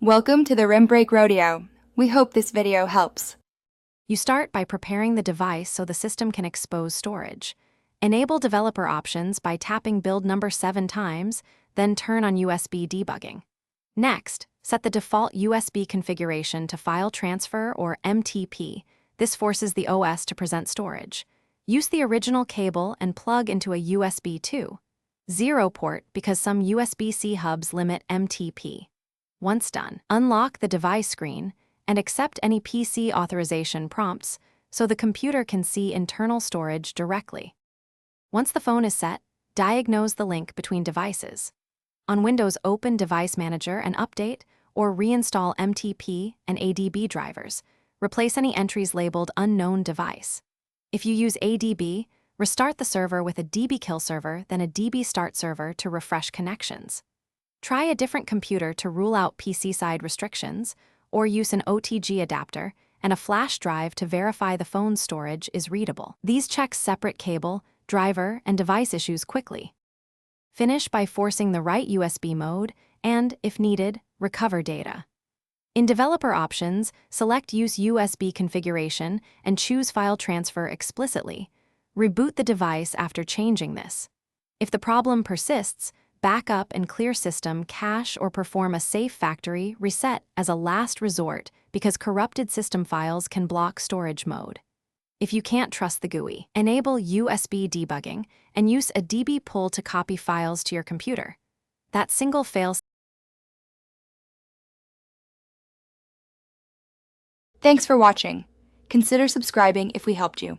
Welcome to the Rim Break Rodeo. We hope this video helps. You start by preparing the device so the system can expose storage. Enable developer options by tapping build number 7 times, then turn on USB debugging. Next, set the default USB configuration to File Transfer or MTP. This forces the OS to present storage. Use the original cable and plug into a USB 2.0 port because some USB-C hubs limit MTP. Once done, unlock the device screen and accept any PC authorization prompts so the computer can see internal storage directly. Once the phone is set, diagnose the link between devices. On Windows, open Device Manager and update or reinstall MTP and ADB drivers. Replace any entries labeled Unknown Device. If you use ADB, restart the server with a dbkill server, then a dbstart server to refresh connections. Try a different computer to rule out PC-side restrictions, or use an OTG adapter and a flash drive to verify the phone's storage is readable. These check separate cable, driver, and device issues quickly. Finish by forcing the right USB mode and, if needed, recover data. In Developer Options, select Use USB Configuration and choose File Transfer explicitly. Reboot the device after changing this. If the problem persists, back up and clear system cache or perform a safe factory reset as a last resort because corrupted system files can block storage mode. If you can't trust the GUI, enable USB debugging and use a DB pull to copy files to your computer. That single fail. Thanks for watching. Consider subscribing if we helped you.